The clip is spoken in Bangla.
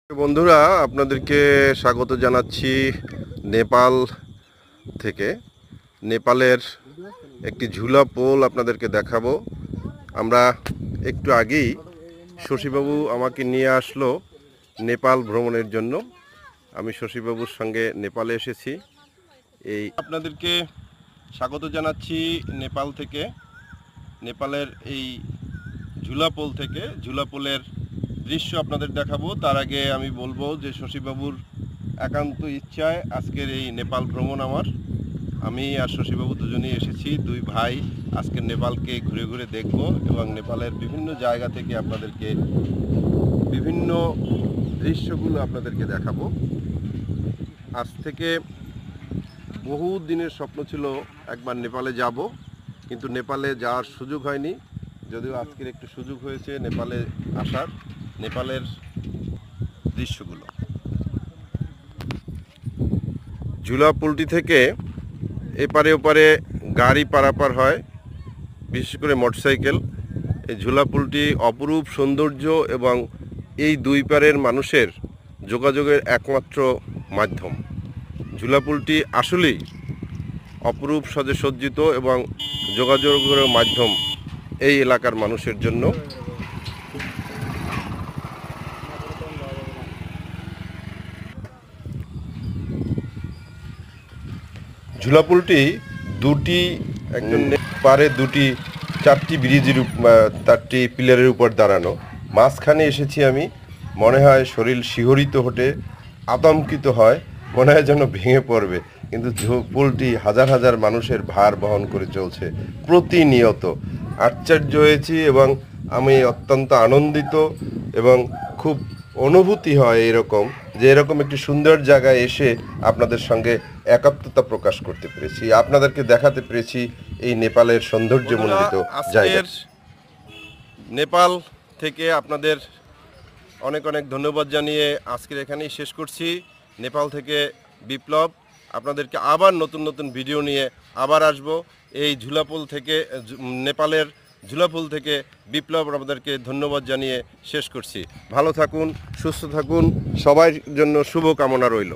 বন্ধুরা, আপনাদেরকে স্বাগত জানাচ্ছি নেপাল থেকে। নেপালের একটি ঝুলা পোল আপনাদেরকে দেখাবো। আমরা একটু আগেই শশীবাবু আমাকে নিয়ে আসলো নেপাল ভ্রমণের জন্য। আমি শশীবাবুর সঙ্গে নেপালে এসেছি। আপনাদেরকে স্বাগত জানাচ্ছি নেপাল থেকে। নেপালের এই ঝুলা পোল থেকে ঝুলা পোলের দৃশ্য আপনাদের দেখাবো। তার আগে আমি বলবো যে শশীবাবুর একান্ত ইচ্ছায় আজকের এই নেপাল ভ্রমণ আমার। আমি আর শশীবাবু দুজনেই এসেছি, দুই ভাই আজকে নেপালকে ঘুরে ঘুরে দেখব এবং নেপালের বিভিন্ন জায়গা থেকে আপনাদেরকে বিভিন্ন দৃশ্যগুলো আপনাদেরকে দেখাবো। আজ থেকে বহু দিনের স্বপ্ন ছিল একবার নেপালে যাব, কিন্তু নেপালে যাওয়ার সুযোগ হয়নি। যদিও আজকের একটু সুযোগ হয়েছে নেপালে আসার। নেপালের দৃশ্যগুলো, ঝুলা পুলটি থেকে এপারে ওপারে গাড়ি পারাপার হয়, বিশেষ করে মোটরসাইকেল। এই ঝুলা পুলটি অপরূপ সৌন্দর্য এবং এই দুই পারের মানুষের যোগাযোগের একমাত্র মাধ্যম। ঝুলা পুলটি আসলেই অপরূপ সাজে সজ্জিত এবং যোগাযোগের মাধ্যম এই এলাকার মানুষের জন্য। ঝুলাপুলটি দুটি একজন পারে চারটি ব্রিজের চারটি পিলারের উপর দাঁড়ানো। মাঝখানে এসেছি আমি, মনে হয় শরীর শিহরিত হতে আতঙ্কিত হয়, মনে হয় যেন ভেঙে পড়বে। কিন্তু পুলটি হাজার হাজার মানুষের ভার বহন করে চলছে প্রতিনিয়ত। আশ্চর্য হয়েছি এবং আমি অত্যন্ত আনন্দিত এবং খুব অনুভূতি হয় এরকম যে এরকম একটি সুন্দর জায়গায় এসে আপনাদের সঙ্গে একাত্মতা প্রকাশ করতে পেরেছি, আপনাদেরকে দেখাতে পেরেছি এই নেপালের সৌন্দর্যমণ্ডিত জায়গা। নেপাল থেকে আপনাদের অনেক অনেক ধন্যবাদ জানিয়ে আজকের এখানেই শেষ করছি। নেপাল থেকে বিপ্লব। আপনাদেরকে আবার নতুন নতুন ভিডিও নিয়ে আবার আসব। এই ঝুলাপোল থেকে, নেপালের ঝুলাপোল থেকে বিপ্লব আপনাদেরকে ধন্যবাদ জানিয়ে শেষ করছি। ভালো থাকুন, সুস্থ থাকুন, সবার জন্য শুভকামনা রইল।